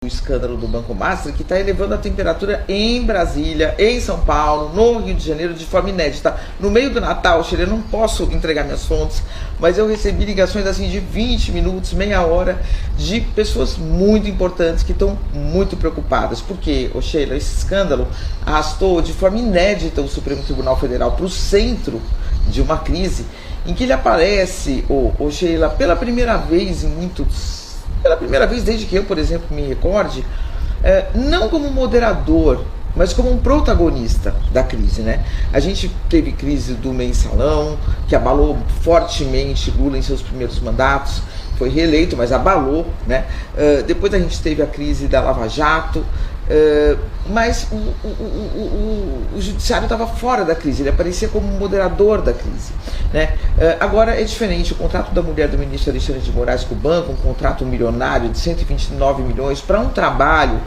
escândalo do Banco Master, que está elevando a temperatura em Brasília, em São Paulo, no Rio de Janeiro, de forma inédita. No meio do Natal, Sheila, eu não posso entregar minhas fontes, mas eu recebi ligações assim de 20 minutos, meia hora, de pessoas muito importantes que estão muito preocupadas. Porque, Sheila, esse escândalo arrastou de forma inédita o Supremo Tribunal Federal para o centro de uma crise em que ele aparece, Sheila, pela primeira vez desde que eu, por exemplo, me recorde, não como moderador, mas como um protagonista da crise, né? A gente teve crise do mensalão, que abalou fortemente Lula em seus primeiros mandatos, foi reeleito, mas abalou, né? Depois a gente teve a crise da Lava Jato, mas o judiciário estava fora da crise, ele aparecia como moderador da crise, né? Agora é diferente. O contrato da mulher do ministro Alexandre de Moraes com o banco, um contrato milionário de 129 milhões para um trabalho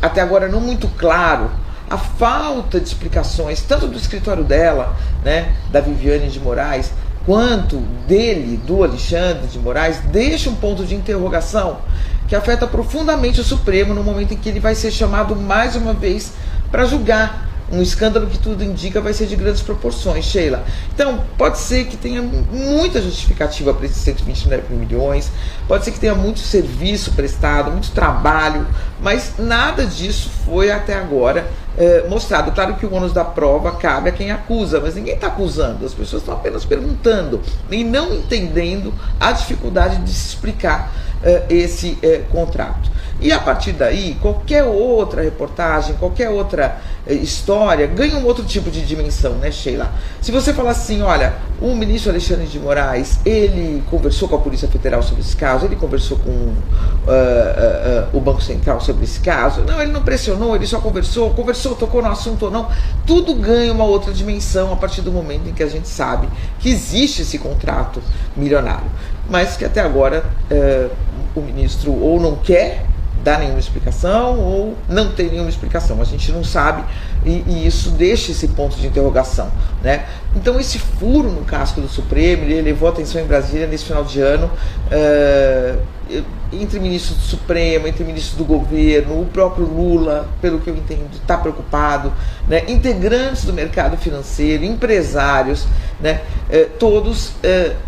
até agora não muito claro, a falta de explicações tanto do escritório dela, né, da Viviane de Moraes, quanto dele, do Alexandre de Moraes, deixa um ponto de interrogação que afeta profundamente o Supremo no momento em que ele vai ser chamado mais uma vez para julgar um escândalo que tudo indica vai ser de grandes proporções, Sheila. Então, pode ser que tenha muita justificativa para esses 129 milhões, pode ser que tenha muito serviço prestado, muito trabalho, mas nada disso foi até agora mostrado. Claro que o ônus da prova cabe a quem acusa, mas ninguém está acusando, as pessoas estão apenas perguntando e não entendendo a dificuldade de se explicar esse contrato. E a partir daí, qualquer outra reportagem, qualquer outra história ganha um outro tipo de dimensão, né, Sheila? Se você falar assim, olha, o ministro Alexandre de Moraes, ele conversou com a Polícia Federal sobre esse caso, ele conversou com o Banco Central sobre esse caso, não, ele não pressionou, ele só conversou, tocou no assunto ou não, tudo ganha uma outra dimensão a partir do momento em que a gente sabe que existe esse contrato milionário, mas que até agora o ministro ou não quer dar nenhuma explicação ou não tem nenhuma explicação, a gente não sabe, e isso deixa esse ponto de interrogação, né? Então esse furo no casco do Supremo, ele levou a atenção em Brasília nesse final de ano, entre ministros do Supremo, entre ministros do governo, o próprio Lula, pelo que eu entendo, está preocupado, né? Integrantes do mercado financeiro, empresários, né? Todos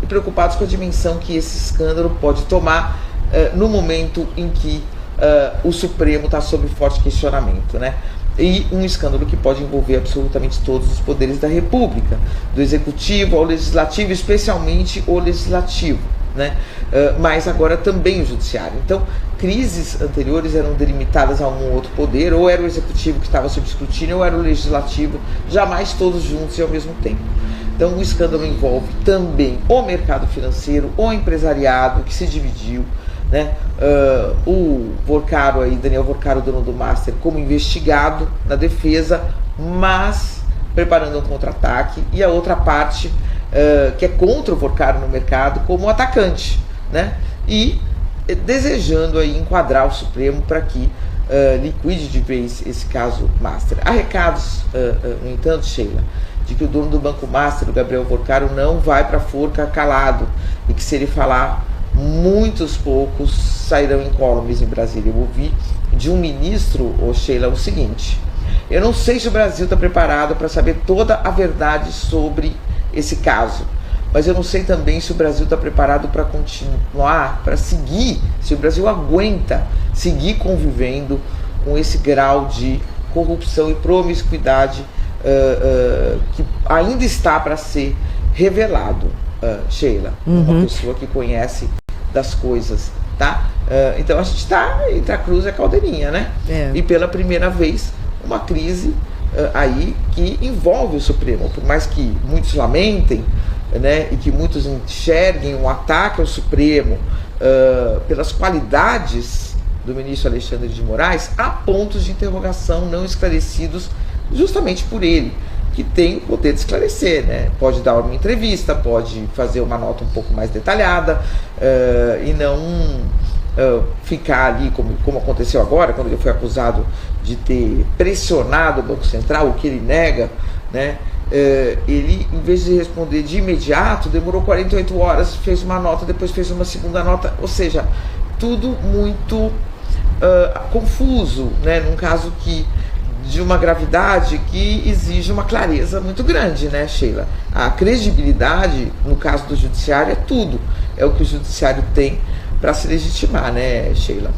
preocupados com a dimensão que esse escândalo pode tomar no momento em que o Supremo está sob forte questionamento, né? E um escândalo que pode envolver absolutamente todos os poderes da República, do Executivo ao Legislativo, especialmente o Legislativo, né? Mas agora também o Judiciário. Então, crises anteriores eram delimitadas a um outro poder, ou era o Executivo que estava sob escrutínio, ou era o Legislativo, jamais todos juntos e ao mesmo tempo. Então, o escândalo envolve também o mercado financeiro, o empresariado que se dividiu, né? O Vorcaro aí, Daniel Vorcaro, dono do Master, como investigado na defesa, mas preparando um contra-ataque, e a outra parte que é contra o Vorcaro no mercado como atacante, né? E desejando aí enquadrar o Supremo para que liquide de vez esse caso Master. Há recados, no entanto, Sheila, de que o dono do Banco Master, o Gabriel Vorcaro, não vai para a forca calado, e que se ele falar, muitos poucos sairão incólumes em Brasília. Eu ouvi de um ministro, Sheila, o seguinte: eu não sei se o Brasil está preparado para saber toda a verdade sobre esse caso, mas eu não sei também se o Brasil está preparado para continuar, para seguir, se o Brasil aguenta seguir convivendo com esse grau de corrupção e promiscuidade que ainda está para ser revelado. Sheila, uma pessoa que conhece das coisas, tá? Então a gente está entre a cruz e a caldeirinha, né? E pela primeira vez uma crise aí que envolve o Supremo, por mais que muitos lamentem, né, e que muitos enxerguem um ataque ao Supremo pelas qualidades do ministro Alexandre de Moraes, há pontos de interrogação não esclarecidos justamente por ele, que tem o poder de esclarecer, né? Pode dar uma entrevista, pode fazer uma nota um pouco mais detalhada, e não ficar ali, como aconteceu agora, quando ele foi acusado de ter pressionado o Banco Central, o que ele nega, né? Ele, em vez de responder de imediato, demorou 48 horas, fez uma nota, depois fez uma segunda nota, ou seja, tudo muito confuso, né? Num caso de uma gravidade que exige uma clareza muito grande, né, Sheila? A credibilidade, no caso do judiciário, é tudo. É o que o judiciário tem para se legitimar, né, Sheila?